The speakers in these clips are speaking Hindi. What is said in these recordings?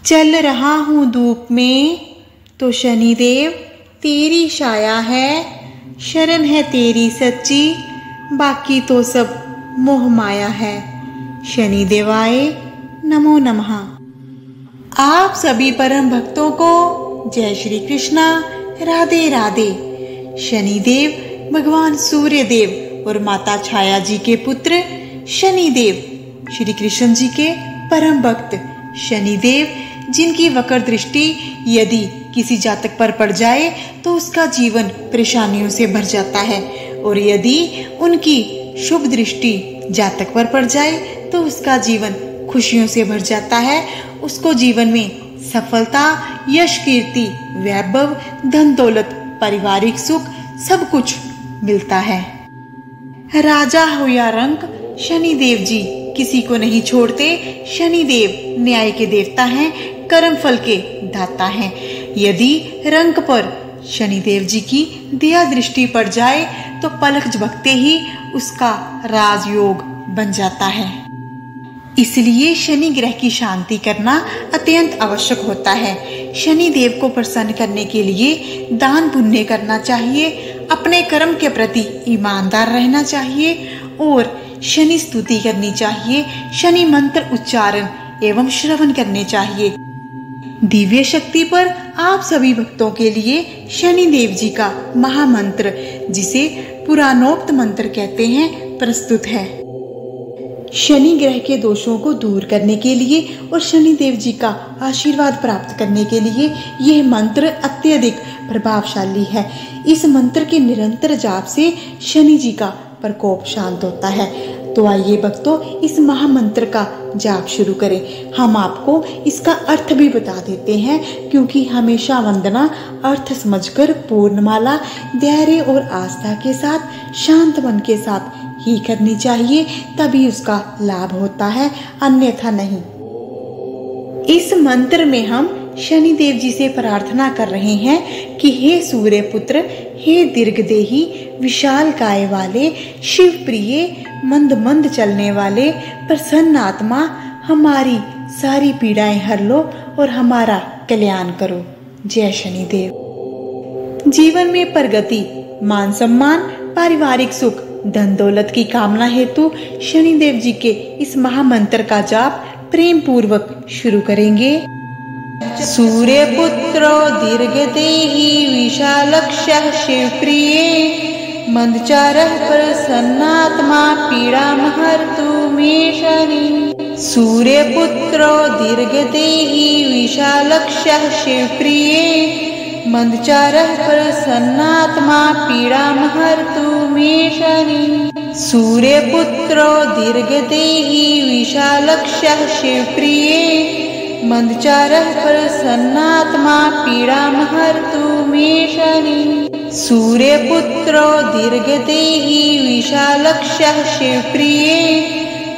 चल रहा हूँ धूप में तो शनिदेव तेरी छाया है, शरण है तेरी सच्ची, बाकी तो सब मोह माया है। शनिदेवाय नमो नमः। आप सभी परम भक्तों को जय श्री कृष्णा, राधे राधे। शनिदेव भगवान सूर्य देव और माता छाया जी के पुत्र शनिदेव श्री कृष्ण जी के परम भक्त शनिदेव, जिनकी वक्र दृष्टि यदि किसी जातक पर पड़ जाए तो उसका जीवन परेशानियों से भर जाता है, और यदि उनकी शुभ दृष्टि जातक पर पड़ जाए तो उसका जीवन खुशियों से भर जाता है। उसको जीवन में सफलता, यश, कीर्ति, वैभव, धन दौलत, पारिवारिक सुख सब कुछ मिलता है। राजा हो या रंक, शनिदेव जी किसी को नहीं छोड़ते। शनिदेव न्याय के देवता हैं, कर्म फल के दाता हैं। यदि रंक पर शनिदेव जी की दया दृष्टि पड़ जाए तो पलक झपकते ही उसका राजयोग बन जाता है। इसलिए शनि ग्रह की शांति करना अत्यंत आवश्यक होता है। शनि देव को प्रसन्न करने के लिए दान पुण्य करना चाहिए, अपने कर्म के प्रति ईमानदार रहना चाहिए और शनि स्तुति करनी चाहिए, शनि मंत्र उच्चारण एवं श्रवण करने चाहिए। दिव्य शक्ति पर आप सभी भक्तों के लिए शनि देव जी का महामंत्र, जिसे पुराणोक्त मंत्र कहते हैं, प्रस्तुत है। शनि ग्रह के दोषों को दूर करने के लिए और शनि देव जी का आशीर्वाद प्राप्त करने के लिए यह मंत्र अत्यधिक प्रभावशाली है। इस मंत्र के निरंतर जाप से शनि जी का प्रकोप शांत होता है। तो आइए भक्तों, इस महामंत्र का जाप शुरू करें। हम आपको इसका अर्थ भी बता देते हैं, क्योंकि हमेशा वंदना अर्थ समझकर पूर्णमाला धैर्य और आस्था के साथ, शांत मन के साथ ही करनी चाहिए, तभी उसका लाभ होता है, अन्यथा नहीं। इस मंत्र में हम शनि देव जी से प्रार्थना कर रहे हैं कि हे सूर्य पुत्र, हे दीर्घदेही, विशाल काय वाले, शिव प्रिय, मंद मंद चलने वाले, प्रसन्न आत्मा, हमारी सारी पीड़ाएं हर लो और हमारा कल्याण करो। जय शनिदेव। जीवन में प्रगति, मान सम्मान, पारिवारिक सुख, धन दौलत की कामना हेतु शनिदेव जी के इस महामंत्र का जाप प्रेम पूर्वक शुरू करेंगे। सूर्य पुत्रो दीर्घदेही, विशालक्षः शिवप्रिये, मंदचारः प्रसन्नात्मा, पीड़ामहर्तु मे शनि। सूर्य पुत्रो दीर्घदेही, विशालक्षः शिवप्रिये, मंदचारः प्रसन्नात्मा, पीड़ामहर्तु मे शनि। सूर्य पुत्रो दीर्घदेही, विशालक्षः शिवप्रिये, मंदचारः प्रसन्नात्मा, पीड़ामहर्तु मे शनि। सूर्य पुत्रो दीर्घदेही, विशालक्षः शिवप्रिये,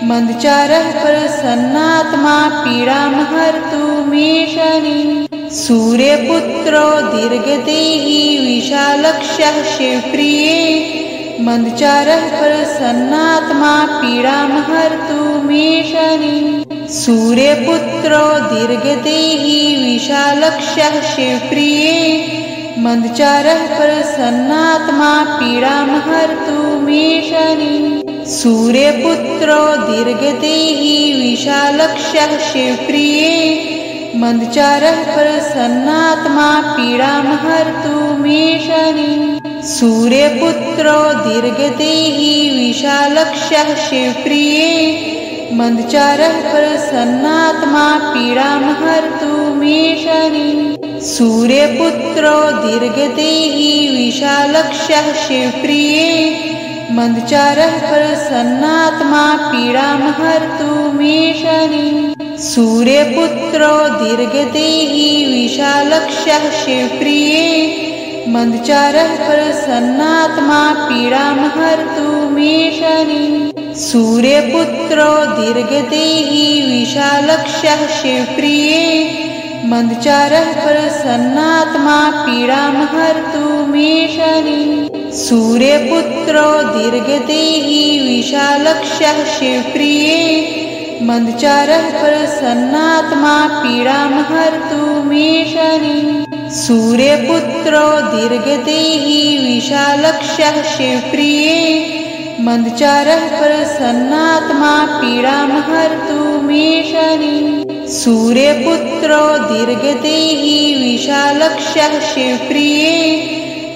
मंदचारः प्रसन्नात्मा, पीड़ामहर्तु मे शनि। सूर्य पुत्रो दीर्घदेही, विशालक्षः शिवप्रिये, मंदचारः प्रसन्नात्मा, पीड़ामहर्तु मे शनि। सूर्य पुत्रो दीर्घदेही, विशालक्षः शिवप्रिये, मंदचारः प्रसन्नात्मा, पीड़ामहर्तु मे शनि। सूर्य पुत्रो दीर्घदेही, विशालक्षः शिवप्रिये, मंदचारः प्रसन्नात्मा, पीड़ामहर्तु मे शनि। सूर्य पुत्रो दीर्घदेही, विशालक्षः शिवप्रिये, मंदचारः प्रसन्नात्मा, पीड़ामहर्तु मे शनि। सूर्य पुत्रो दीर्घदेही, विशालक्षः शिवप्रिये, मंदचारः प्रसन्नात्मा, पीड़ामहर्तु मे शनि। सूर्य पुत्रो दीर्घदेही, विशालक्षः शिवप्रिये, मंदचारः प्रसन्नात्मा, पीड़ामहर्तु मे शनि। सूर्य पुत्रो दीर्घदेही, विशालक्षः शिवप्रिये, मंदचारः प्रसन्नात्मा, पीड़ामहर्तु मे शनि। सूर्यपुत्रो दीर्घदेही विशालक्षः शिवप्रिये। मंदचारः प्रसन्नात्मा पीडां हर्तु मे शनि। सूर्यपुत्रो दीर्घदेही विशालक्षः शिवप्रिये। मंदचारः प्रसन्नात्मा पीडां हर्तु मे शनि। सूर्यपुत्रो दीर्घदेही विशालक्षः शिवप्रिये।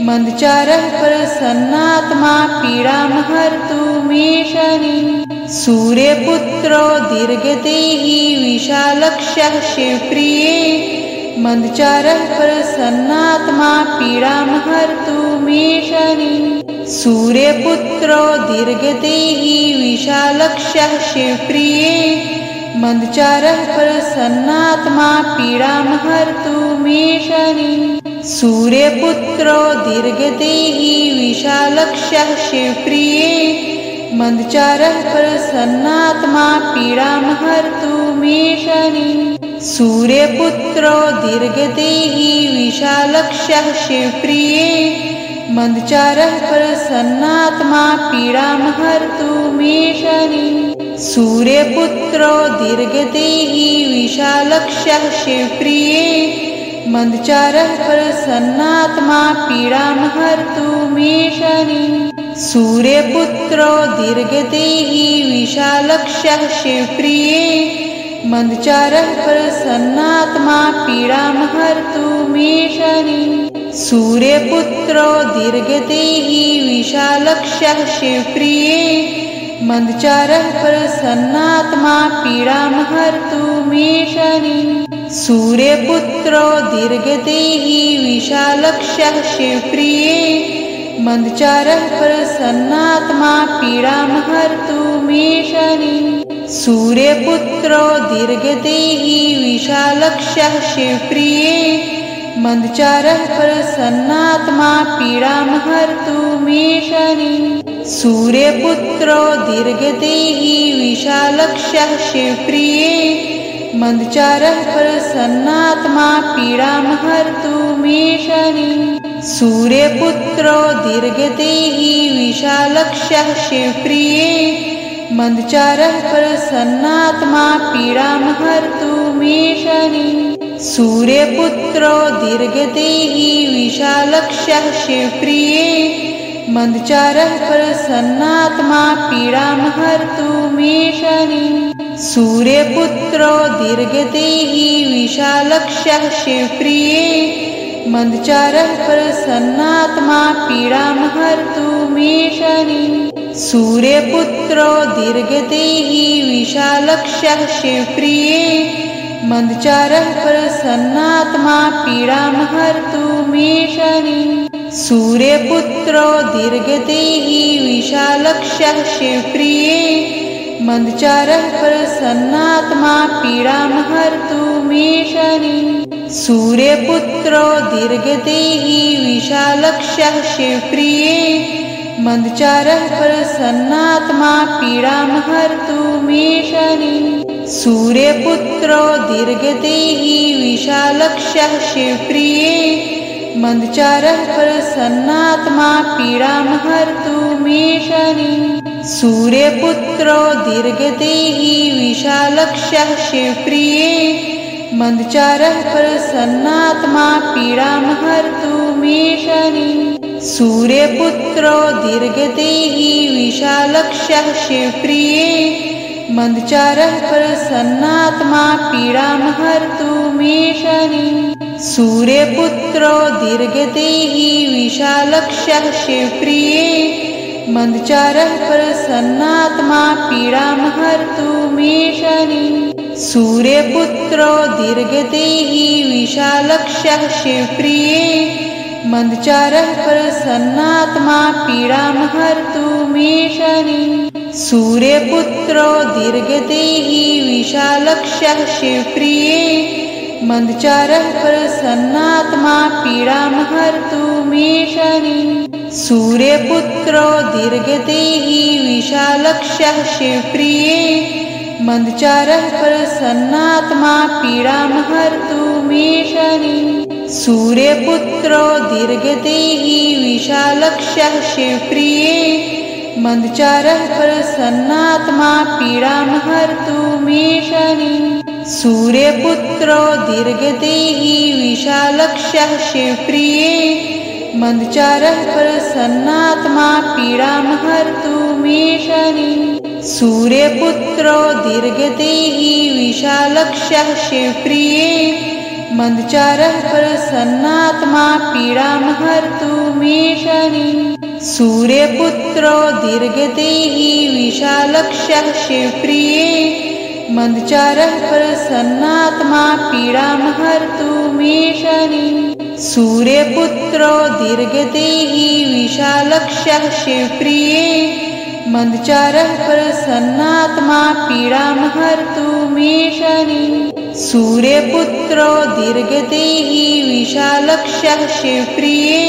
मंदचारः प्रसन्नात्मा पीडां हर्तु मे शनि। सूर्यपुत्रो दीर्घदेही विशालक्षः शिवप्रिये। मंदचारः प्रसन्नात्मा पीडां हर्तु मे शनि। सूर्यपुत्रो दीर्घदेही विशालक्षः शिवप्रिये। मंदचारः प्रसन्नात्मा पीडां हर्तु मे शनि। सूर्यपुत्रो दीर्घदेही विशालक्षः शिवप्रिये। मंदचारः प्रसन्नात्मा पीडां हर्तु मे शनि। सूर्यपुत्रो दीर्घदेही विशालक्षः शिवप्रिये। मंदचारः प्रसन्नात्मा पीडां हर्तु मे शनि। सूर्यपुत्रो दीर्घदेही विशालक्षः शिवप्रिये। मंदचारः प्रसन्नात्मा पीडां हर्तु मे शनि। सूर्यपुत्रो दीर्घदेही विशालक्षः शिवप्रिये। मंदचारः प्रसन्नात्मा पीडां हर्तु मे शनि। सूर्यपुत्रो दीर्घदेही विशालक्षः शिवप्रिये। मंदचारः प्रसन्नात्मा पीडां हर्तु मे शनि। सूर्यपुत्रो दीर्घदेही विशालक्षः शिवप्रिये। मंदचारः प्रसन्नात्मा पीडां हर्तु मे शनि। सूर्यपुत्रो दीर्घदेही विशालक्षः शिवप्रिये। मंदचारः प्रसन्नात्मा पीडां हर्तु मे शनि। सूर्यपुत्रो दीर्घदेही विशालक्षः शिवप्रिये। मंदचारः प्रसन्नात्मा पीडां हर्तु मे शनि। सूर्यपुत्रो दीर्घदेही विशालक्षः शिवप्रिये। मंदचारः प्रसन्नात्मा पीडां हर्तु मे शनि। सूर्यपुत्रो दीर्घदेही विशालक्षः शिवप्रिये। मंदचारः प्रसन्नात्मा पीडां हर्तु मे शनि। सूर्यपुत्रो दीर्घदेही विशालक्षः शिवप्रिये। मंदचारः प्रसन्नात्मा पीडां हर्तु मे शनि। सूर्यपुत्रो दीर्घदेही विशालक्षः शिवप्रिये। मंदचारः प्रसन्नात्मा पीडां हर्तु मे शनि। सूर्यपुत्रो दीर्घदेही विशालक्षः शिवप्रिये। मंदचारः प्रसन्नात्मा पीडां हर्तु मे शनि। सूर्यपुत्रो दीर्घदेही विशालक्षः शिवप्रिये। मंदचारः प्रसन्नात्मा पीडां हर्तु मे शनि। सूर्यपुत्रो दीर्घदेही विशालक्षः शिवप्रिये। मंदचारः प्रसन्नात्मा पीडां हर्तु मे शनि। सूर्यपुत्रो दीर्घदेही विशालक्षः शिवप्रिये। मंदचारः प्रसन्नात्मा पीडां हर्तु मे शनि। सूर्यपुत्रो दीर्घदेही विशालक्षः शिवप्रिये। मंदचारः प्रसन्नात्मा पीडां हर्तु मे शनि। सूर्यपुत्रो दीर्घदेही विशालक्षः शिवप्रिये। मंदचारः प्रसन्नात्मा पीडां हर्तु मे शनि। सूर्यपुत्रो दीर्घदेही विशालक्षः शिवप्रिये। मंदचारः प्रसन्नात्मा पीडां हर्तु मे शनि। सूर्यपुत्रो दीर्घदेही विशालक्षः शिवप्रिये। मंदचारः प्रसन्नात्मा पीडां हर्तु मे शनि। सूर्यपुत्रो दीर्घदेही विशालक्षः शिवप्रिये। मंदचारः प्रसन्नात्मा पीडां हर्तु मे शनि। सूर्यपुत्रो दीर्घदेही विशालक्षः शिवप्रिये मंदचारः प्रसन्नात्मा पीडामहर्तु मे शनिः सूर्यपुत्रो दीर्घदेही विशालक्षः शिवप्रिये मंदचारः प्रसन्नात्मा पीडामहर्तु मे शनिः सूर्यपुत्रो दीर्घदेही विशालक्षः शिवप्रिये मंदचारः प्रसन्नात्मा पीडामहर्तु मे शनिः सूर्यपुत्रो दीर्घदेही विशालक्षः शिवप्रिये मंदचारः प्रसन्नात्मा पीडामहर्तु मे शनिः सूर्यपुत्रो दीर्घदेही विशालक्षः शिवप्रिये मंदचारः प्रसन्नात्मा पीडामहर्तु मे शनिः सूर्यपुत्रो दीर्घदेही विशालक्षः शिवप्रिये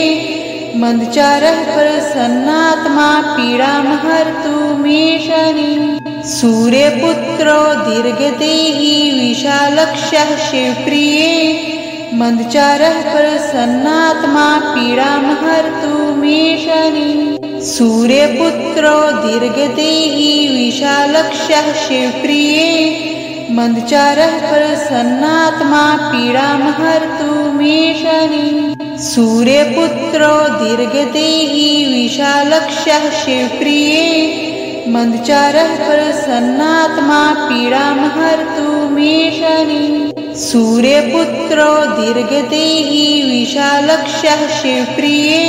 मंदचारः प्रसन्नात्मा पीडामहर्तु मे शनिः सूर्यपुत्रो दीर्घदेही विशालक्षः शिवप्रिये मंदचारः प्रसन्नात्मा पीडामहर्तु मे शनिः सूर्यपुत्रो दीर्घदेही विशालक्षः शिवप्रिये मंदचारः प्रसन्नात्मा पीडामहर्तु मे शनिः सूर्यपुत्रो दीर्घदेही विशालक्षः शिवप्रिये मंदचारः प्रसन्नात्मा पीडामहर्तु मे शनिः सूर्यपुत्रो दीर्घदेही विशालक्षः शिवप्रिये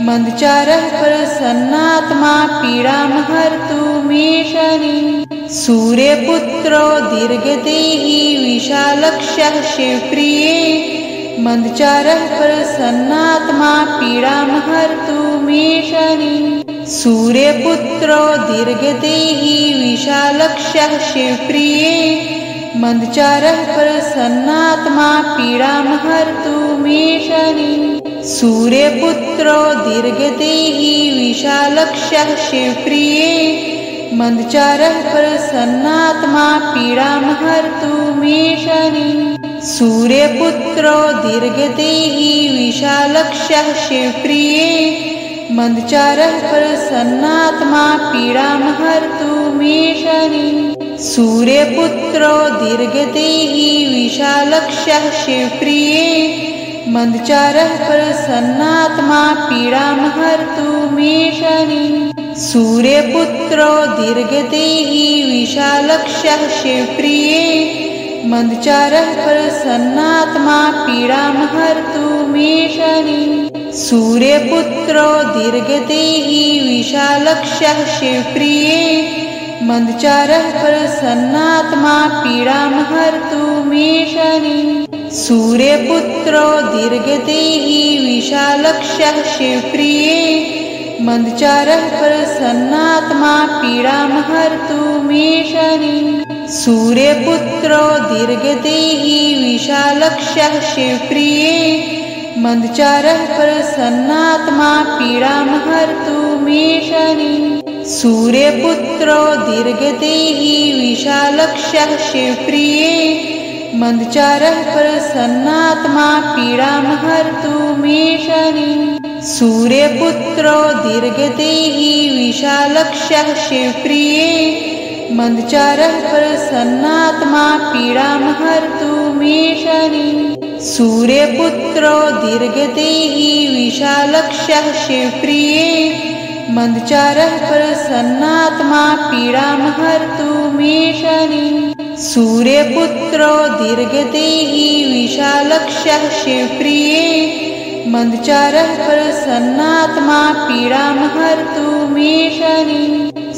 मंदचारः प्रसन्नात्मा पीडामहर्तु मे शनिः सूर्यपुत्रो दीर्घदेही विशालक्षः शिवप्रिये मंदचारः प्रसन्नात्मा पीडामहर्तु मे शनिः सूर्यपुत्रो दीर्घदेही विशालक्षः शिवप्रिये मंदचारः प्रसन्नात्मा पीडामहर्तु मे शनिः सूर्यपुत्रो दीर्घदेही विशालक्षः शिवप्रिये मंदचारः प्रसन्नात्मा पीडामहर्तु मे शनिः सूर्यपुत्रो दीर्घदेही विशालक्षः शिवप्रिये मंदचारः प्रसन्नात्मा पीडामहर्तु मे शनिः सूर्यपुत्रो दीर्घदेही विशालक्षः शिवप्रिये मंदचारः प्रसन्नात्मा पीडामहर्तु मे शनिः सूर्यपुत्रो दीर्घदेही विशालक्षः शिवप्रिये मंदचारः प्रसन्नात्मा पीडामहर्तु मे शनिः सूर्यपुत्रो दीर्घदेही विशालक्षः शिवप्रिये मंदचारः प्रसन्नात्मा पीडामहर्तु मे शनिः सूर्यपुत्रो दीर्घदेही विशालक्षः शिवप्रिये मंदचारः प्रसन्नात्मा पीडामहर्तु मे शनिः सूर्यपुत्रो दीर्घदेही विशालक्षः शिवप्रिये मंदचारः प्रसन्नात्मा पीडामहर्तु मे शनिः सूर्यपुत्रो दीर्घदेही विशालक्षः शिवप्रिये मंदचारः प्रसन्नात्मा पीडामहर्तु मे शनिः सूर्यपुत्रो दीर्घदेही विशालक्षः शिवप्रिये मंदचारः प्रसन्नात्मा पीडामहर्तु मे शनिः सूर्यपुत्रो दीर्घदेही विशालक्षः शिवप्रिये मंदचारः प्रसन्नात्मा पीडामहर्तु मे शनिः सूर्यपुत्रो दीर्घदेही विशालक्षः शिवप्रिये मंदचारः प्रसन्नात्मा पीडामहर्तु मे शनिः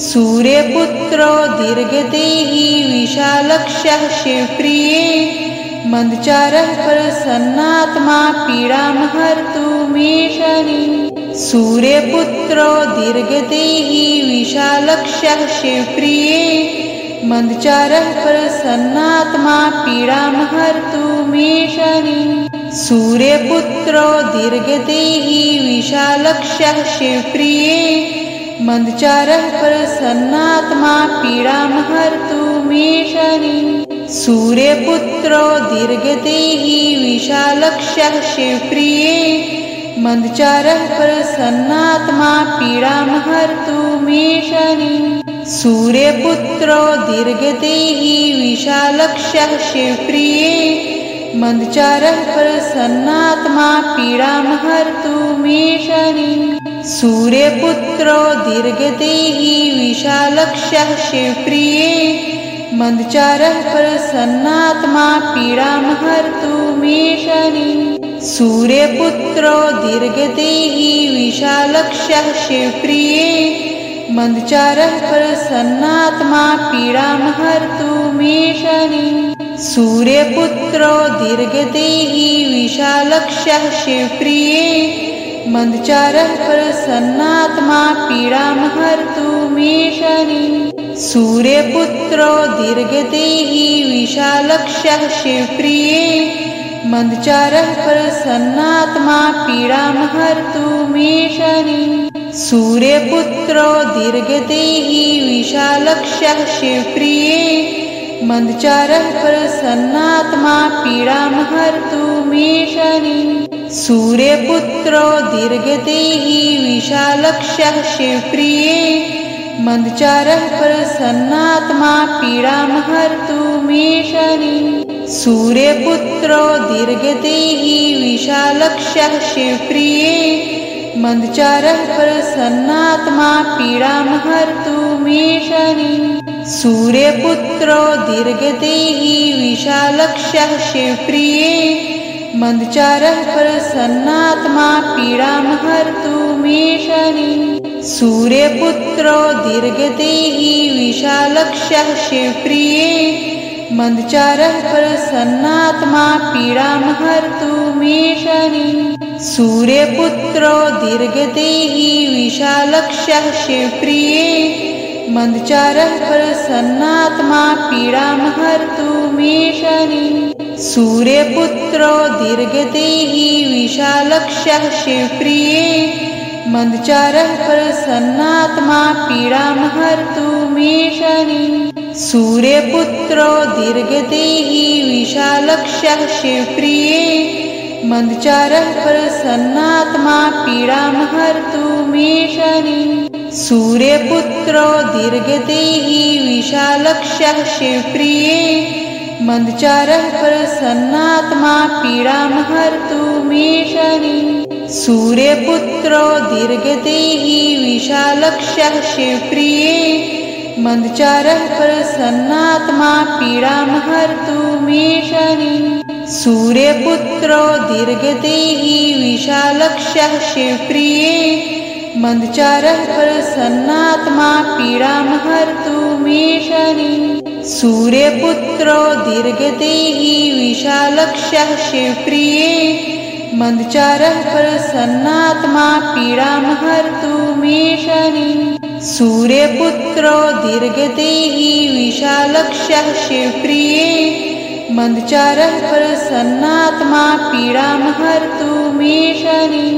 सूर्यपुत्रो दीर्घदेही विशालक्षः शिवप्रिये मंदचारः प्रसन्नात्मा पीडामहर्तु मे शनिः सूर्यपुत्रो दीर्घदेही विशालक्षः शिवप्रिये मंदचारः प्रसन्नात्मा पीडामहर्तु मे शनिः सूर्यपुत्रो दीर्घदेही विशालक्षः शिवप्रिये मंदचारः प्रसन्नात्मा पीडामहर्तु मे शनिः सूर्यपुत्रो दीर्घदेही विशालक्षः शिवप्रिये मंदचारः प्रसन्नात्मा पीडां हर्तु मे शनिः। सूर्यपुत्रो दीर्घदेही विशालक्षः शिवप्रिये मंदचारः प्रसन्नात्मा पीडां हर्तु मे शनिः। सूर्यपुत्रो दीर्घदेही विशालक्षः शिवप्रिये मंदचारः प्रसन्नात्मा पीडां हर्तु मे शनिः। सूर्यपुत्रो दीर्घदेही विशालक्षः शिवप्रिये मंदचारः प्रसन्नात्मा पीडां हर्तु मे शनिः। सूर्यपुत्रो दीर्घदेही विशालक्षः शिवप्रिये मंदचारः प्रसन्नात्मा पीडां हर्तु मे शनिः। सूर्यपुत्रो दीर्घदेही विशालक्षः शिवप्रिये मंदचारः प्रसन्नात्मा पीडां हर्तु मे शनिः। सूर्यपुत्रो दीर्घदेही विशालक्षः शिवप्रिये मंदचारः प्रसन्नात्मा पीडां हर्तु मे शनिः। सूर्यपुत्रो दीर्घदेही विशालक्षः शिवप्रिये मंदचारः प्रसन्नात्मा पीडां हर्तु मे शनिः। सूर्यपुत्रो दीर्घदेही विशालक्षः शिवप्रिये मंदचारः प्रसन्नात्मा पीडां हर्तु मे शनिः। सूर्यपुत्रो दीर्घदेही विशालक्षः शिवप्रिये मंदचारः प्रसन्नात्मा पीडां हर्तु मे शनिः। सूर्यपुत्रो दीर्घदेही विशालक्षः शिवप्रिये मंदचारः प्रसन्नात्मा पीडां हर्तु मे शनिः। सूर्यपुत्रो दीर्घदेही विशालक्षः शिवप्रिये मंदचारः प्रसन्नात्मा पीडां हर्तु मे शनिः। सूर्यपुत्रो दीर्घदेही विशालक्षः शिवप्रिये मंदचारः प्रसन्नात्मा पीडां हर्तु मे शनिः। सूर्यपुत्रो दीर्घदेही विशालक्षः शिवप्रिये मंदचारः प्रसन्नात्मा पीडां हर्तु मे शनिः। सूर्यपुत्रो दीर्घदेही विशालक्षः शिवप्रिये मंदचारः प्रसन्नात्मा पीडां हर्तु मे शनिः। सूर्यपुत्रो दीर्घदेही विशालक्षः शिवप्रिये मंदचारः प्रसन्नात्मा पीडां हर्तु मे शनिः। सूर्यपुत्रो दीर्घदेही विशालक्षः शिवप्रिये मंदचारः प्रसन्नात्मा पीडां हर्तु मे शनिः। सूर्यपुत्रो दीर्घदेही विशालक्षः शिवप्रिये मंदचारः प्रसन्नात्मा पीडां हर्तु मे शनिः। सूर्यपुत्रो दीर्घदेही विशालक्षः शिवप्रिये मंदचारः प्रसन्नात्मा पीडां हर्तु मे शनिः।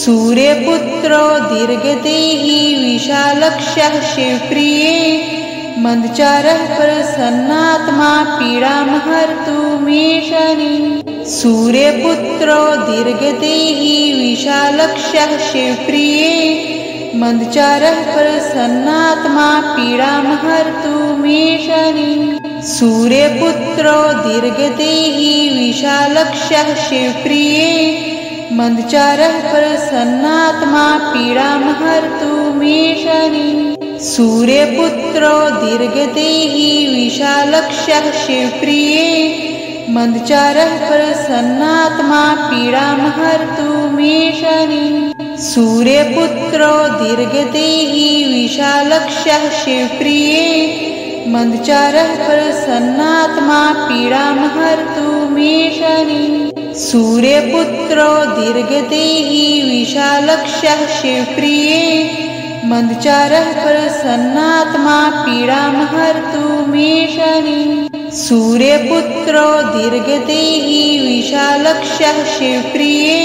सूर्यपुत्रो दीर्घदेही विशालक्षः शिवप्रिये मंदचारः प्रसन्नात्मा पीडां हर्तु मे शनिः। सूर्यपुत्रो दीर्घदेही विशालक्षः शिवप्रिये मंदचारः प्रसन्नात्मा पीडां हर्तु मे शनिः। सूर्यपुत्रो दीर्घदेही विशालक्षः शिवप्रिये मंदचारः प्रसन्नात्मा पीडां हर्तु मे शनिः। सूर्यपुत्रो दीर्घदेही विशालक्षः शिवप्रिये मंदचारः प्रसन्नात्मा पीडां हर्तु मे शनिः। सूर्यपुत्रो दीर्घदेही विशालक्षः शिवप्रिये मंदचारः प्रसन्नात्मा पीडां हर्तु मे शनिः। सूर्यपुत्रो दीर्घदेही विशालक्षः शिवप्रिये मंदचारः प्रसन्नात्मा पीडां हर्तु मे शनिः। सूर्यपुत्रो दीर्घदेही विशालक्षः शिवप्रिये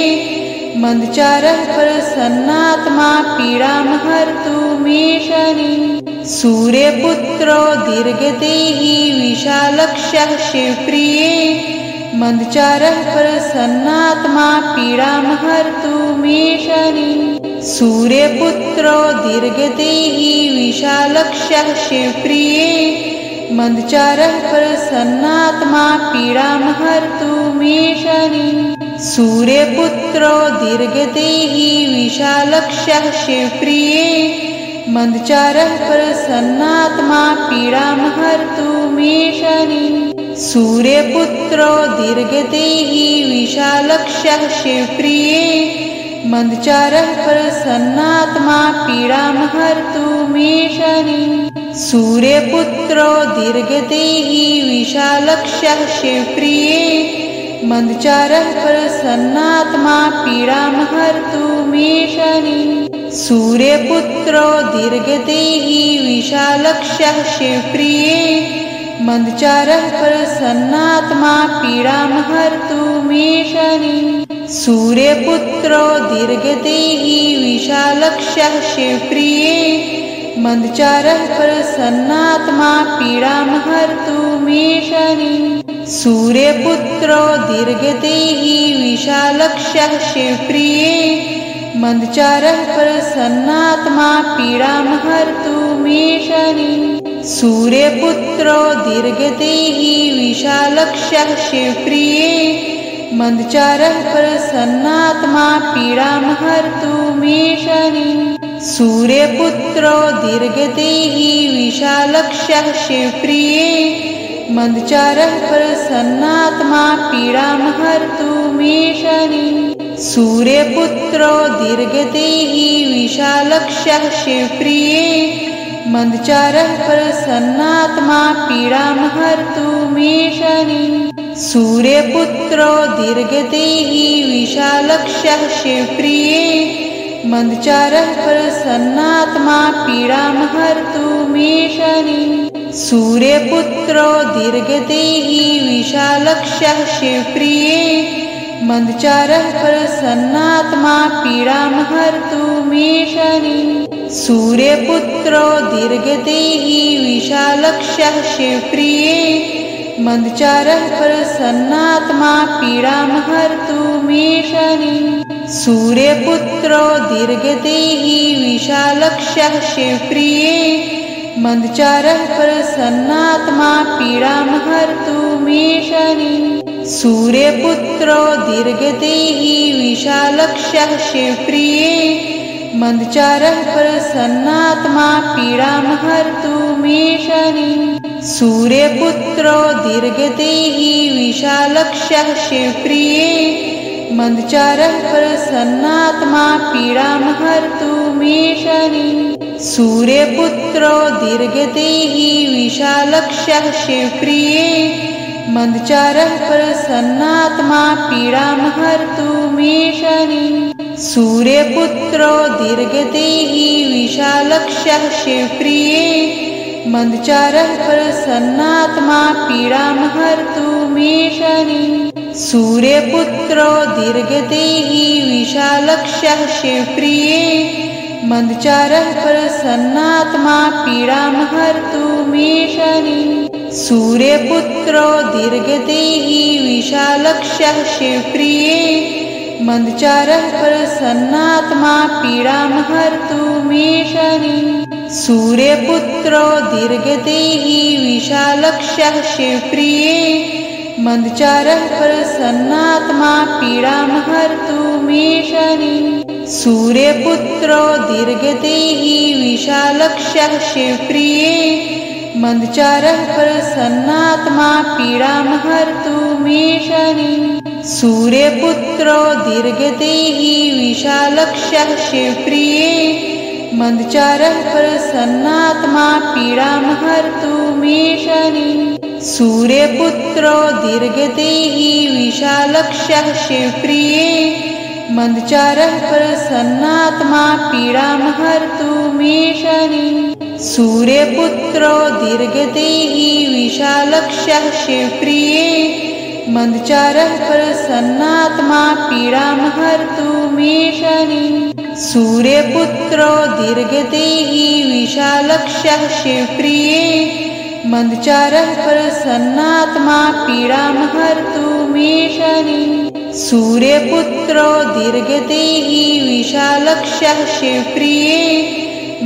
मंदचारः प्रसन्नात्मा पीडां हर्तु मे शनिः। सूर्यपुत्रो दीर्घदेही विशालक्षः शिवप्रिये मंदचारः प्रसन्नात्मा पीडां हर्तु मे शनिः। सूर्यपुत्रो दीर्घदेही विशालक्षः शिवप्रिये मंदचारः प्रसन्नात्मा पीडां हर्तु मे शनिः। सूर्यपुत्रो दीर्घदेही विशालक्षः शिवप्रिये मंदचारः प्रसन्नात्मा पीडां हर्तु मे शनिः। सूर्यपुत्रो दीर्घदेही विशालक्षः शिवप्रिये मंदचारः प्रसन्नात्मा पीडां हर्तु मे शनिः। सूर्यपुत्रो दीर्घदेही विशालक्षः शिवप्रिये मंदचारः प्रसन्नात्मा पीडां हर्तु मे शनिः। सूर्यपुत्रो दीर्घदेही विशालक्षः शिवप्रिये मंदचारः प्रसन्नात्मा पीडां हर्तु मे शनिः। सूर्यपुत्रो दीर्घदेही विशालक्षः शिवप्रिये मंदचारः प्रसन्नात्मा पीडां हर्तु मे शनिः। सूर्यपुत्रो दीर्घदेही विशालक्षः शिवप्रिये मंदचारः प्रसन्नात्मा पीडां हर्तु मे शनिः। सूर्यपुत्रो दीर्घदेही विशालक्षः शिवप्रिये मंदचारः प्रसन्नात्मा पीडां हर्तु मे शनिः। सूर्यपुत्रो दीर्घदेही विशालक्षः शिवप्रिये मंदचारः प्रसन्नात्मा पीडां हर्तु मे शनिः। सूर्यपुत्रो दीर्घदेही विशालक्षः शिवप्रिये मंदचारः प्रसन्नात्मा पीडां हर्तु मे शनिः। सूर्यपुत्रो दीर्घदेही विशालक्षः शिवप्रिये मंदचारः प्रसन्नात्मा पीडां हर्तु मे शनिः। सूर्यपुत्रो दीर्घदेही विशालक्षः शिवप्रिये मंदचारः प्रसन्नात्मा पीडां हर्तु मे शनिः। सूर्यपुत्रो दीर्घदेही विशालक्षः शिवप्रिये मंदचारः प्रसन्नात्मा पीडां हर्तु मे शनिः। सूर्यपुत्रो दीर्घदेही विशालक्षः शिवप्रिये मंदचारः प्रसन्नात्मा पीडां हर्तु मे शनिः। सूर्यपुत्रो दीर्घदेही विशालक्षः शिवप्रिये मंदचारः प्रसन्नात्मा पीडां हर्तु मे शनिः। सूर्यपुत्रो दीर्घदेही विशालक्षः शिवप्रिये मंदचारः प्रसन्नात्मा पीडां हर्तु मे शनिः। सूर्यपुत्रो दीर्घदेही विशालक्षः शिवप्रिये मंदचारः प्रसन्नात्मा पीडां हर्तु मे शनिः। सूर्यपुत्रो दीर्घदेही विशालक्षः शिवप्रिये मंदचारः प्रसन्नात्मा पीडां हर्तु मे शनिः। सूर्यपुत्रो दीर्घदेही विशालक्षः शिवप्रिये मंदचारः प्रसन्नात्मा पीडां हर्तु मे शनिः। सूर्यपुत्रो दीर्घदेही विशालक्षः शिवप्रिये मंदचारः प्रसन्नात्मा पीडां हर्तु मे शनिः। सूर्यपुत्रो दीर्घदेही विशालक्षः शिवप्रिये मंदचारः प्रसन्नात्मा पीडां हर्तु मे शनिः। सूर्यपुत्रो दीर्घदेही विशालक्षः शिवप्रिये मंदचारः प्रसन्नात्मा पीडां हर्तु मे शनिः। सूर्यपुत्रो दीर्घदेही विशालक्षः शिवप्रिये मंदचारः प्रसन्नात्मा पीडां हर्तु मे शनिः। सूर्यपुत्रो दीर्घदेही विशालक्षः शिवप्रिये मंदचारः प्रसन्नात्मा पीडां हर्तु मे शनिः। सूर्यपुत्रो दीर्घदेही विशालक्षः शिवप्रिये मंदचारः प्रसन्नात्मा पीडां हर्तु मे शनिः। सूर्यपुत्रो दीर्घदेही विशालक्षः शिवप्रिये मंदचारः प्रसन्नात्मा पीडां हर्तु मे मे शनि। सूर्यपुत्रो दीर्घदेही विशालक्षः शिवप्रिये,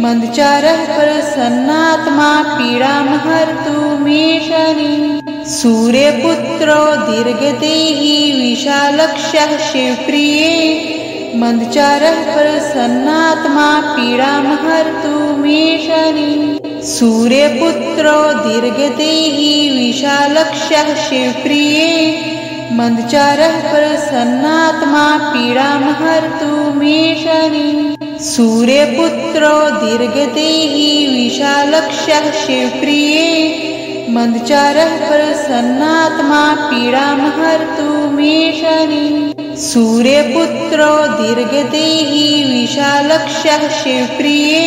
मंदचारः प्रसन्नात्मा पीडां हरतु मे शनि। सूर्यपुत्रो दीर्घदेही विशालक्षः शिवप्रिये, मंदचारः प्रसन्नात्मा पीडां हरतु मे शनि। सूर्यपुत्रो दीर्घदेही विशालक्षः शिवप्रिये, मंदचारः प्रसन्नात्मा पीडां हरतु मे शनि। सूर्यपुत्रो दीर्घदेही विशालक्षः शिवप्रिये, मंदचारः प्रसन्नात्मा पीडां हरतु मे शनि। सूर्यपुत्रो दीर्घदेही विशालक्षः शिवप्रिये,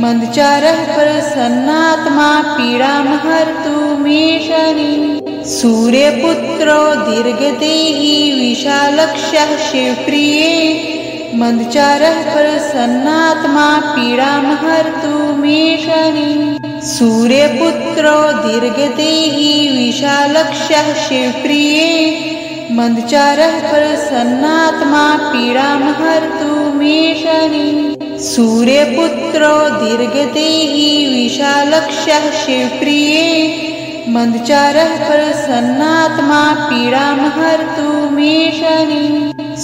मंदचारः प्रसन्नात्मा पीडां हरतु मे शनि। सूर्यपुत्रो दीर्घदेही विशालक्षः शिवप्रिये, मंदचारः प्रसन्नात्मा पीडां हरतु मे शनि। सूर्यपुत्रो दीर्घदेही विशालक्षः शिवप्रिये, मंदचारः प्रसन्नात्मा पीडां हरतु मे शनि। सूर्यपुत्रो दीर्घदेही विशालक्षः शिवप्रिये, मंदचारः प्रसन्नात्मा पीडां हरतु मे शनि।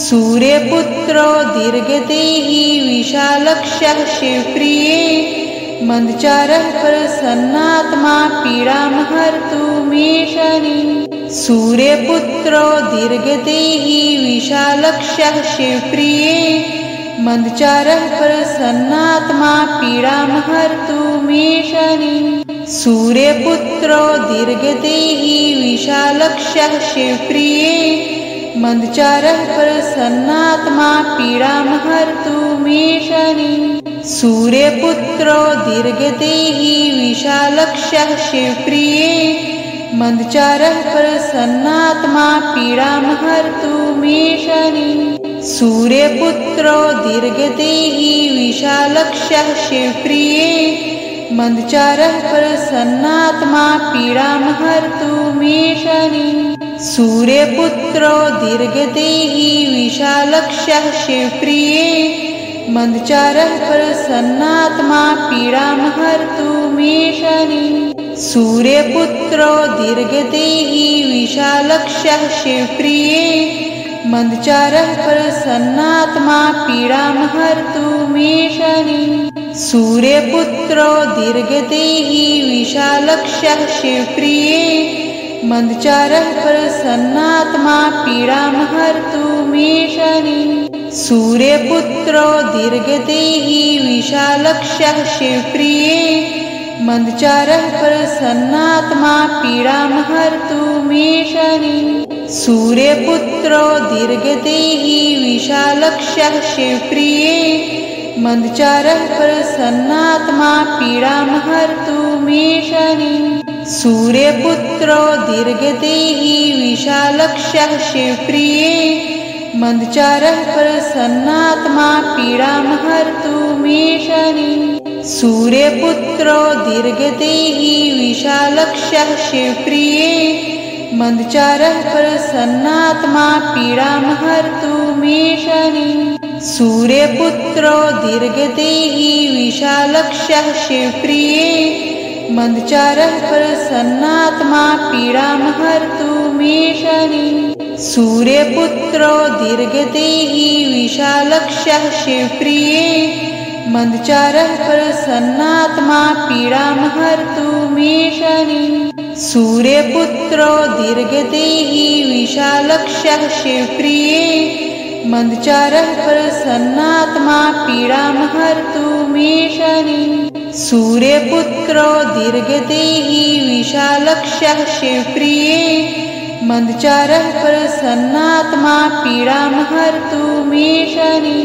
सूर्यपुत्रो दीर्घदेही विशालक्षः शिवप्रिये, मंदचारः प्रसन्नात्मा पीडां हरतु मे शनि। सूर्यपुत्रो दीर्घदेही विशालक्षः शिवप्रिये, मंदचारः प्रसन्नात्मा पीडां हरतु मे शनि। सूर्यपुत्रो दीर्घदेही विशालक्षः शिवप्रिये, मंदचारः प्रसन्नात्मा पीडां हरतु मे शनि। सूर्यपुत्रो दीर्घदेही विशालक्षः शिवप्रिये, मंदचारः प्रसन्नात्मा पीडां हरतु मे शनि। सूर्यपुत्रो दीर्घदेही विशालक्षः शिवप्रिये, मंदचारः प्रसन्नात्मा पीडां हरतु मे शनि। सूर्यपुत्रो दीर्घदेही विशालक्षः शिवप्रिये, मंदचारः प्रसन्नात्मा पीडां हरतु मे शनि। सूर्यपुत्रो दीर्घदेही विशालक्षः शिवप्रिये, मंदचारः प्रसन्नात्मा पीडां हरतु मे शनि। सूर्यपुत्रो दीर्घदेही विशालक्षः शिवप्रिये, मंदचारः प्रसन्नात्मा पीडां हरतु मे शनि। सूर्यपुत्रो दीर्घदेही विशालक्षः शिवप्रिये, मंदचारः प्रसन्नात्मा पीडां हरतु मे शनि। सूर्यपुत्रो दीर्घदेही विशालक्षः शिवप्रिये, मंदचारः प्रसन्नात्मा पीडां हरतु मे शनि। सूर्यपुत्रो दीर्घदेही विशालक्षः शिवप्रिये, मंदचारः प्रसन्नात्मा पीडां हरतु मे शनि। सूर्यपुत्रो दीर्घदेही विशालक्षः शिवप्रिये, मंदचारः प्रसन्नात्मा पीडां हरतु मे शनि। सूर्यपुत्रो दीर्घदेही विशालक्षः शिवप्रिये, मंदचारः प्रसन्नात्मा पीडां हरतु मे शनि। सूर्यपुत्रो दीर्घदेही विशालक्षः शिवप्रिये, मंदचारः प्रसन्नात्मा पीडां हरतु मे शनि। सूर्यपुत्रो दीर्घदेही विशालक्षः शिवप्रिये, मंदचारः प्रसन्नात्मा पीडां हरतु मे शनि। सूर्यपुत्रो दीर्घदेही विशालक्षः शिवप्रिये, मंदचारः प्रसन्नात्मा पीडां हरतु मे शनि।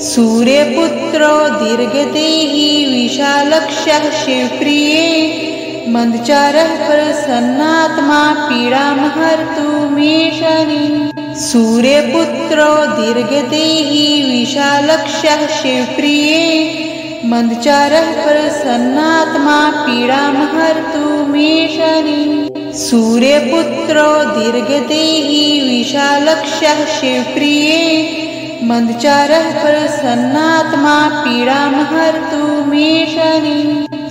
सूर्यपुत्रो दीर्घदेही विशालक्षः शिवप्रिये, मंदचारः प्रसन्नात्मा पीडां हरतु मे शनि। सूर्यपुत्रो दीर्घदेही विशालक्षः शिवप्रिये, मंदचारः प्रसन्नात्मा पीडां हरतु मे शनि। सूर्यपुत्रो दीर्घदेही विशालक्षः शिवप्रिये मंदचारः प्रसन्नात्मा पीडां हर्तु मे शनि।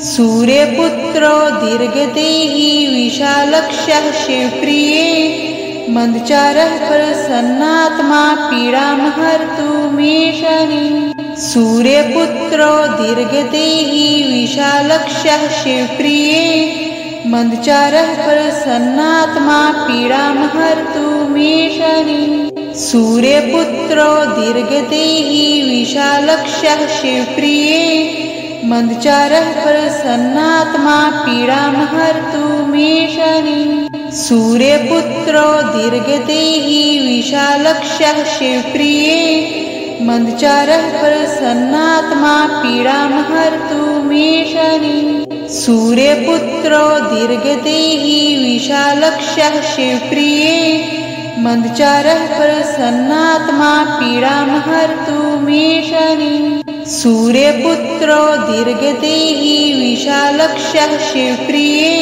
सूर्यपुत्रो दीर्घदेही विशालक्षः शिवप्रिये मंदचारः प्रसन्नात्मा पीडां हर्तु मे शनि। सूर्यपुत्रो दीर्घदेही विशालक्षः शिवप्रिये मंदचारः प्रसन्नात्मा पीडां हर्तु मे शनि। सूर्यपुत्रो दीर्घदेही विशालक्षः शिवप्रिये मंदचारः प्रसन्नात्मा पीडां हर्तु मे शनि। सूर्यपुत्रो दीर्घदेही विशालक्षः शिवप्रिये मंदचारः प्रसन्नात्मा पीडां हर्तु मे शनि। सूर्यपुत्रो दीर्घदेही विशालक्षः शिवप्रिये मंदचारः प्रसन्नात्मा पीडां हर्तु मे शनि। सूर्यपुत्रो दीर्घदेही विशालक्षः शिवप्रिये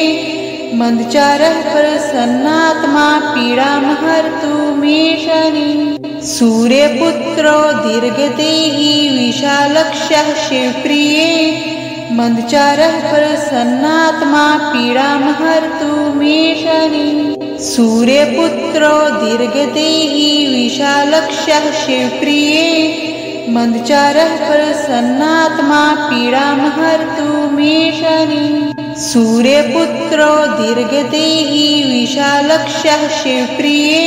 मंदचारः प्रसन्नात्मा पीडां हर्तु मे शनि। सूर्यपुत्रो दीर्घदेही विशालक्षः शिवप्रिये मंदचारः प्रसन्नात्मा पीडां हर्तु मे शनि। सूर्यपुत्रो दीर्घदेही विशालक्षः शिवप्रिये मंदचारः प्रसन्नात्मा पीडां हर्तु मे शनि। सूर्यपुत्रो दीर्घदेही विशालक्षः शिवप्रिये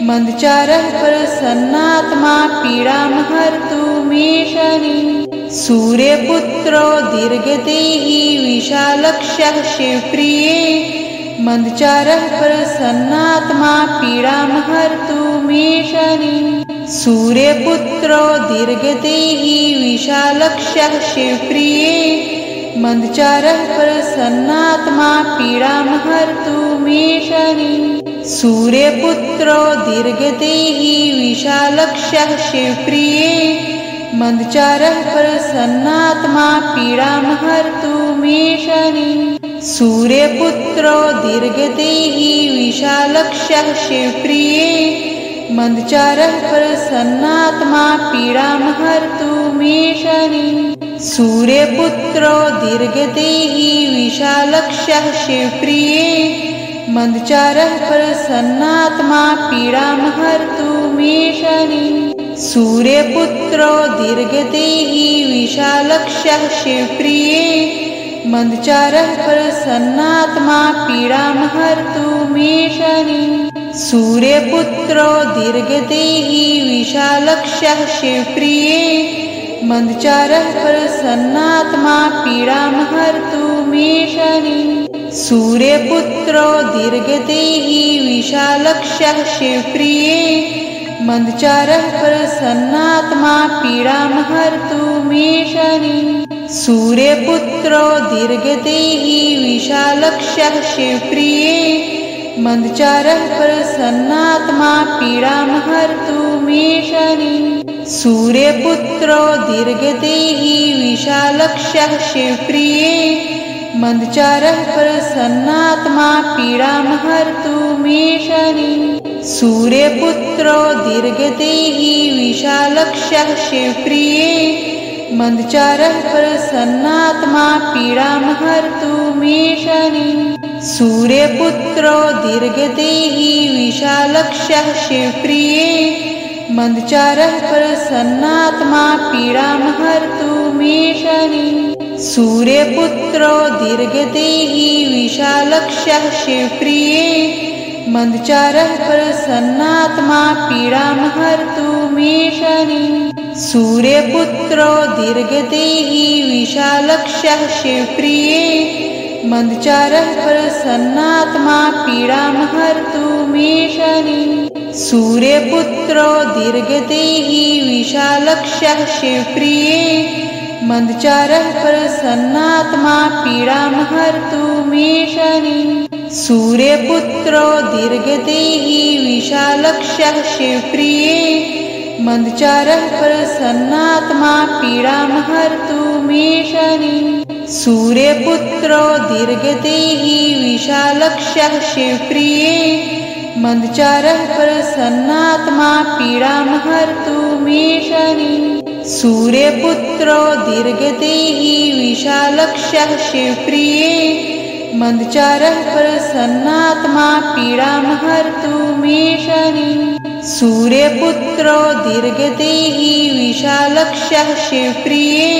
मंदचारः प्रसन्नात्मा पीडां हर्तु मे शनि। सूर्यपुत्रो दीर्घदेही विशालक्षः शिवप्रिये मंदचारः प्रसन्नात्मा पीडां हर्तु मे शनि। सूर्यपुत्रो दीर्घदेही विशालक्षः शिवप्रिये मंदचारः प्रसन्नात्मा पीडां हर्तु मे शनि। सूर्यपुत्रो दीर्घदेही विशालक्षः शिवप्रिये मंदचारः प्रसन्नात्मा पीडां हर्तु मे शनि। सूर्यपुत्रो दीर्घदेही विशालक्षः शिवप्रिये मंदचारः प्रसन्नात्मा पीडां हर्तु मे शनि। सूर्यपुत्रो दीर्घदेही विशालक्षः शिवप्रिये मंदचारः प्रसन्नात्मा पीडां हर्तु मे शनि। सूर्यपुत्रो दीर्घदेही विशालक्षः शिवप्रिये मंदचारः प्रसन्नात्मा पीडां हर्तु मे शनि। सूर्यपुत्रो दीर्घदेही विशालक्षः शिवप्रिये मंदचारः प्रसन्नात्मा पीडां हर्तु मे शनि। सूर्यपुत्रो दीर्घदेही विशालक्षः शिवप्रिये मंदचारः प्रसन्नात्मा पीडां हर्तु मे शनि। सूर्यपुत्रो दीर्घदेही विशालक्षः शिवप्रिये मंदचारः प्रसन्नात्मा पीडां हर्तु मे शनि। सूर्यपुत्रो दीर्घदेही विशालक्षः शिवप्रिये मंदचारः प्रसन्नात्मा पीडां हर्तु मे शनि। सूर्यपुत्रो दीर्घदेही विशालक्षः शिवप्रिये मंदचारः प्रसन्नात्मा पीडां हर्तु मे शनि। सूर्यपुत्रो दीर्घदेही विशालक्षः शिवप्रिये मंदचारः प्रसन्नात्मा पीडां हर्तु मे शनि। सूर्यपुत्रो दीर्घदेही विशालक्षः शिवप्रिये मंदचारः प्रसन्नात्मा पीडां हर्तु मे शनि। सूर्यपुत्रो दीर्घदेही विशालक्षः शिवप्रिये मंदचारः प्रसन्नात्मा पीडां हर्तु मे शनि। सूर्यपुत्रो दीर्घदेही विशालक्षः शिवप्रिये मंदचारः प्रसन्नात्मा पीडां हर्तु मे शनि। सूर्यपुत्रो दीर्घदेही विशालक्षः शिवप्रिये मंदचारः प्रसन्नात्मा पीडां हर्तु मे शनि। सूर्यपुत्रो दीर्घदेही विशालक्षः शिवप्रिये मंदचारः प्रसन्नात्मा पीडामहर्तु मे शनि। सूर्यपुत्रो दीर्घदेही विशालक्षः शिवप्रिये मंदचारः प्रसन्नात्मा पीडामहर्तु मे शनि। सूर्यपुत्रो दीर्घदेही विशालक्षः शिवप्रिये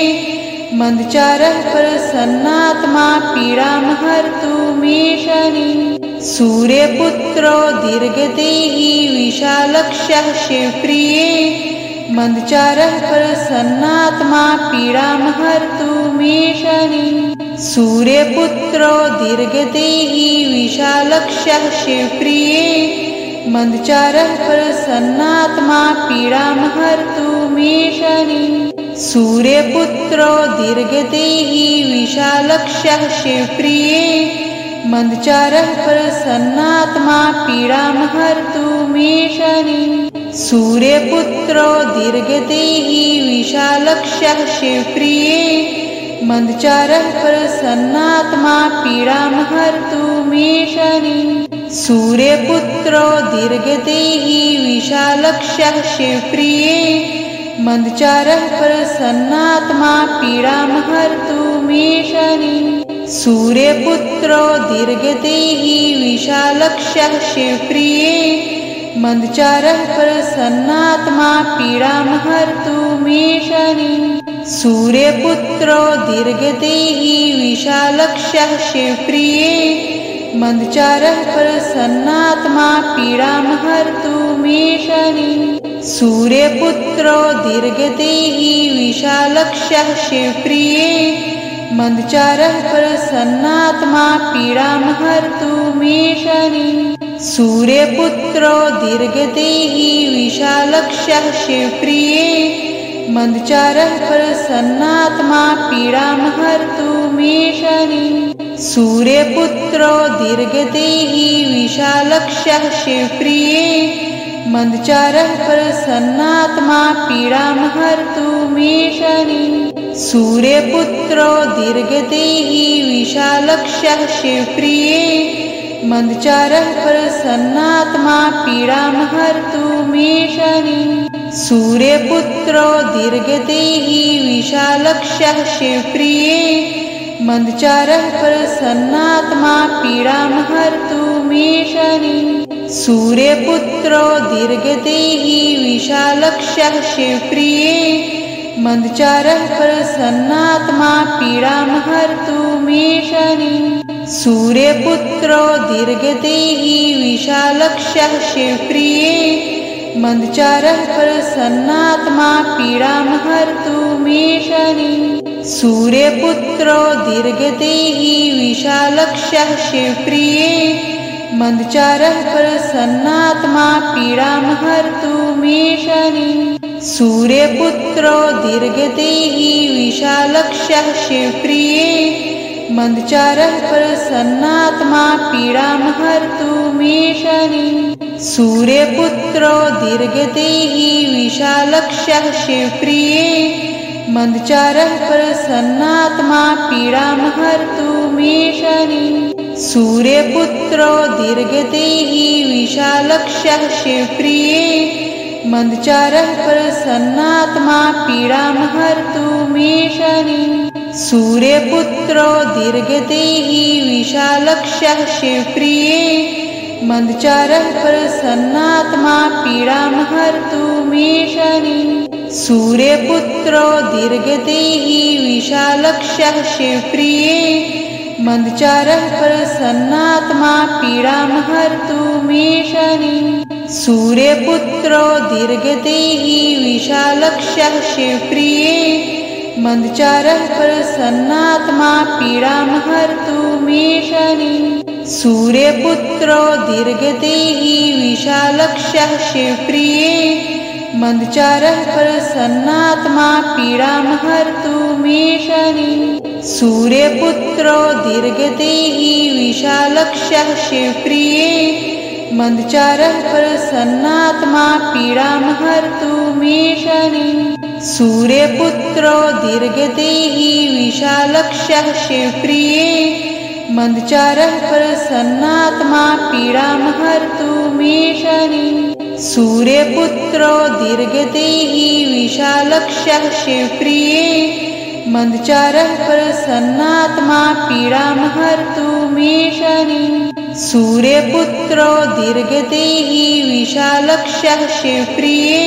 मंदचारः प्रसन्नात्मा पीडामहर्तु मे शनि। सूर्यपुत्रो दीर्घदेही विशालक्षः शिवप्रिये मंदचारः प्रसन्नात्मा पीडामहर्तु मे शनि। सूर्यपुत्रो दीर्घदेही विशालक्षः शिवप्रिये मंदचारः प्रसन्नात्मा पीडामहर्तु मे शनि। सूर्यपुत्रो दीर्घदेही विशालक्षः शिवप्रिये मंदचारः प्रसन्नात्मा पीडामहर्तु मे शनि। सूर्यपुत्रो दीर्घदेही विशालक्षः शिवप्रिये मंदचारः प्रसन्नात्मा पीडामहर्तु मे शनि। सूर्यपुत्रो दीर्घदेही विशालक्षः शिवप्रिये मंदचारः प्रसन्नात्मा पीडामहर्तु मे शनि। सूर्यपुत्रो दीर्घदेही विशालक्षः शिवप्रिये मंदचारः प्रसन्नात्मा पीडामहर्तु मे शनि। सूर्यपुत्रो दीर्घदेही विशालक्षः शिवप्रिये मंदचारः प्रसन्नात्मा पीडामहर्तु मे शनि। सूर्यपुत्रो दीर्घदेही विशालक्षः शिवप्रिये मंदचारः प्रसन्नात्मा पीडामहर्तु मे शनि। सूर्यपुत्रो दीर्घदेही विशालक्षः शिवप्रिये मंदचारः प्रसन्नात्मा पीडामहर्तु मे शनि। सूर्यपुत्रो दीर्घदेही विशालक्षः शिवप्रिये मंदचारः प्रसन्नात्मा पीडामहर्तु मे शनि। सूर्यपुत्रो दीर्घदेही विशालक्षः शिवप्रिये मंदचारः प्रसन्नात्मा पीडामहर्तु मे शनि। सूर्यपुत्रो दीर्घदेही विशालक्षः शिवप्रिये मंदचारः प्रसन्नात्मा पीडामहर्तु मे शनि। सूर्यपुत्रो दीर्घदेही विशालक्षः शिवप्रिये मंदचारः प्रसन्नात्मा पीडामहर्तु मे शनि। सूर्यपुत्रो दीर्घदेही विशालक्षः शिवप्रिये मंदचारः प्रसन्नात्मा पीडामहर्तु मे शनि। सूर्यपुत्रो दीर्घदेही विशालक्षः शिवप्रिये मंदचारः प्रसन्नात्मा पीडामहर्तु मे शनि। सूर्यपुत्रो दीर्घदेही विशालक्षः शिवप्रिये मंदचारः प्रसन्नात्मा पीडामहर्तु मे शनि। सूर्यपुत्रो दीर्घदेही विशालक्षः शिवप्रिये मंदचारः प्रसन्नात्मा पीडामहर्तु मे शनि। सूर्यपुत्रो दीर्घदेही विशालक्षः शिवप्रिये मंदचारः प्रसन्नात्मा पीडामहर्तु मे शनि। सूर्यपुत्रो दीर्घदेही विशालक्षः शिवप्रिये मंदचारः प्रसन्नात्मा पीडामहर्तु मे शनि। सूर्यपुत्रो दीर्घदेही विशालक्षः शिवप्रिये मंदचारः प्रसन्नात्मा पीडामहर्तु मे शनि। सूर्यपुत्रो दीर्घदेही विशालक्षः शिवप्रिये मंदचारः प्रसन्नात्मा पीडामहर्तु मे शनि। सूर्यपुत्रो दीर्घदेही विशालक्षः शिवप्रिये मंदचारः प्रसन्नात्मा पीडामहर्तु मे शनि। सूर्यपुत्रो दीर्घदेही विशालक्षः शिवप्रिये मंदचारः प्रसन्नात्मा पीडामहर्तु मे शनि। सूर्यपुत्रो दीर्घदेही विशालक्षः शिवप्रिये मंदचारः प्रसन्नात्मा पीडां हर्तु मे शनि। सूर्यपुत्रो दीर्घदेही विशालक्षः शिवप्रिये मंदचारः प्रसन्नात्मा पीडां हर्तु मे शनि। सूर्यपुत्रो दीर्घदेही विशालक्षः शिवप्रिये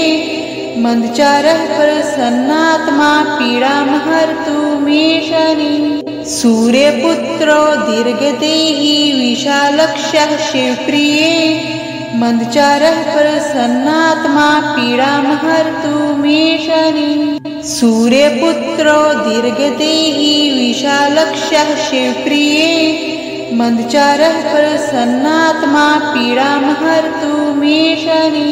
मंदचारः प्रसन्नात्मा पीडां हर्तु मे शनि। सूर्यपुत्रो दीर्घदेही विशालक्षः शिवप्रिये मंदचारः प्रसन्नात्मा पीडां हर्तु मे शनि। सूर्यपुत्रो दीर्घदेही विशालक्षः शिवप्रिये मंदचारः प्रसन्नात्मा पीडां हर्तु मे शनि।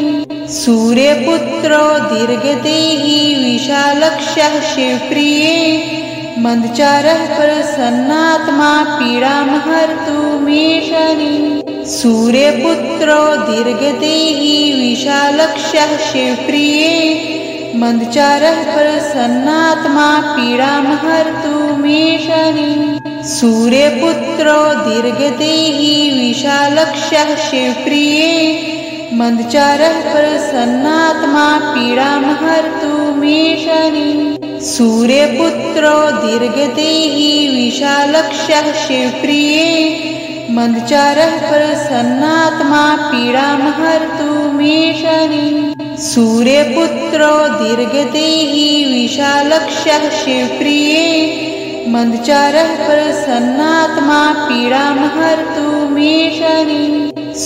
सूर्यपुत्रो दीर्घदेही विशालक्षः शिवप्रिये मंदचारः प्रसन्नात्मा पीडां हर्तु मे शनि। सूर्यपुत्रो दीर्घदेही विशालक्षः शिवप्रिये मंदचारः प्रसन्नात्मा पीडां हर्तु मे शनि। सूर्यपुत्रो दीर्घदेही विशालक्षः शिवप्रिये मंदचारः प्रसन्नात्मा पीडां हर्तु मे शनि। सूर्यपुत्रो दीर्घदेही विशालक्षः शिवप्रिये मंदचारः प्रसन्नात्मा पीडां हर्तु मे शनि। सूर्यपुत्रो दीर्घदेही विशालक्षः शिवप्रिये मंदचारः प्रसन्नात्मा पीडां हर्तु मे शनि।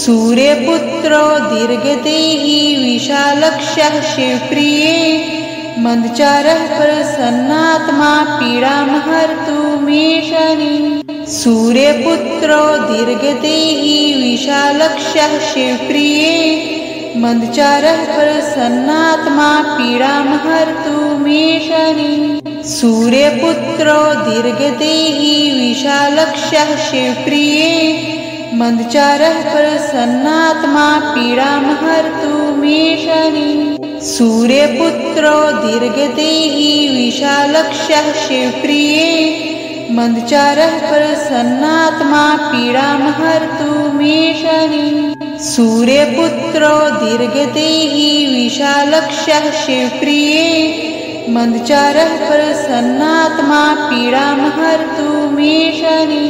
सूर्यपुत्रो दीर्घदेही विशालक्षः शिवप्रिये मंदचारः प्रसन्नात्मा पीडां हर्तु मे शनि। सूर्यपुत्रो दीर्घदेही विशालक्षः शिवप्रिये मंदचारः प्रसन्नात्मा पीडां हर्तु मे शनि। सूर्यपुत्रो दीर्घदेही विशालक्षः शिवप्रिये मंदचारः प्रसन्नात्मा पीडां हर्तु मे शनि। सूर्यपुत्रो दीर्घदेही विशालक्षः शिवप्रिये मंदचारः प्रसन्नात्मा पीडां हर्तु मे शनि। सूर्यपुत्रो दीर्घदेही विशालक्षः शिवप्रिये मंदचारः प्रसन्नात्मा पीडां हर्तु मे शनि।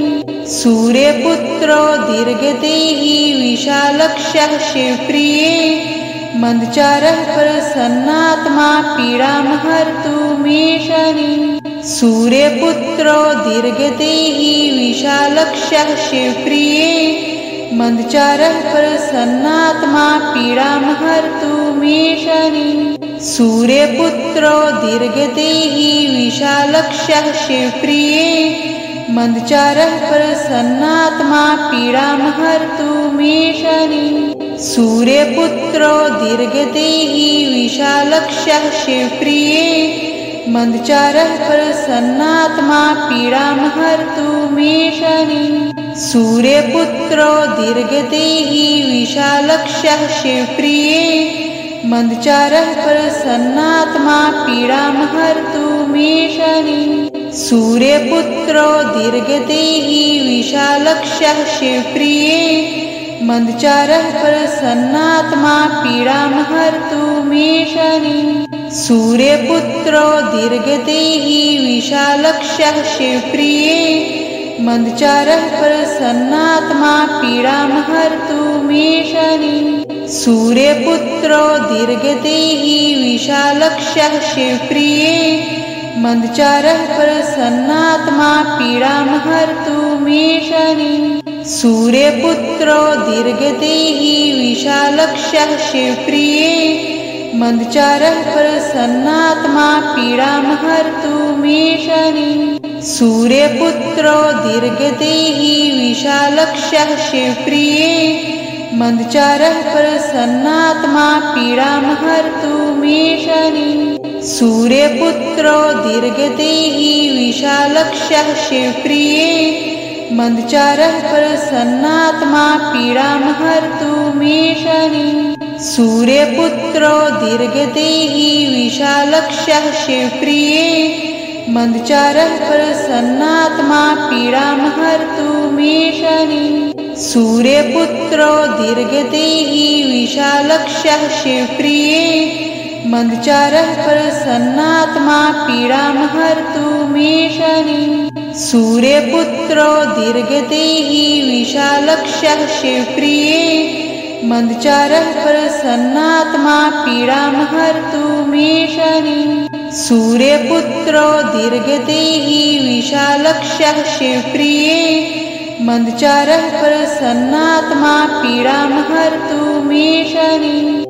सूर्यपुत्रो दीर्घदेही विशालक्षः शिवप्रिये मंदचारः प्रसन्नात्मा पीडां हर्तु मे शनि। सूर्यपुत्रो दीर्घदेही विशालक्षः शिवप्रिये मंदचारः प्रसन्नात्मा पीडां हर्तु मे शनि। सूर्यपुत्रो दीर्घदेही विशालक्षः शिवप्रिये मंदचारः प्रसन्नात्मा पीडां हर्तु मे शनि। सूर्यपुत्रो दीर्घदेही विशालक्षः शिवप्रिये मंदचारः प्रसन्नात्मा पीडां हर्तु मे शनि। सूर्यपुत्रो दीर्घदेही विशालक्षः शिवप्रिये मंदचारः प्रसन्नात्मा पीडां हर्तु मे शनि। सूर्यपुत्रो दीर्घदेही विशालक्षः शिवप्रिये मंदचारः प्रसन्नात्मा पीडां हर्तु मे शनि। सूर्यपुत्रो दीर्घदेही विशालक्षः शिवप्रिये मंदचारः प्रसन्नात्मा पीडां हर्तु मे शनि। सूर्यपुत्रो दीर्घदेही विशालक्षः शिवप्रिये मंदचारः प्रसन्नात्मा पीडां हर्तु मे शनि। सूर्यपुत्रो दीर्घदेही विशालक्षः शिवप्रिये मंदचारः प्रसन्नात्मा पीडां हर्तु मे शनि। सूर्यपुत्रो दीर्घदेही विशालक्षः शिवप्रिये मंदचारः प्रसन्नात्मा पीडां हर्तु मे शनि। सूर्यपुत्रो दीर्घदेही विशालक्षः शिवप्रिये मंदचारः प्रसन्नात्मा पीडां हर्तु मे शनि। सूर्यपुत्रो दीर्घदेही विशालक्षः शिवप्रिये मंदचारः प्रसन्नात्मा पीडामहर्तु मे शनि। सूर्यपुत्रो दीर्घदेही विशालक्षः शिवप्रिये मंदचारः प्रसन्नात्मा पीडामहर्तु मे शनि। सूर्यपुत्रो दीर्घदेही विशालक्षः शिवप्रिये मंदचारः प्रसन्नात्मा पीडामहर्तु मे शनि। सूर्यपुत्रो दीर्घदेही विशालक्षः शिवप्रिये मंदचारः प्रसन्नात्मा पीडामहर्तु मे शनि।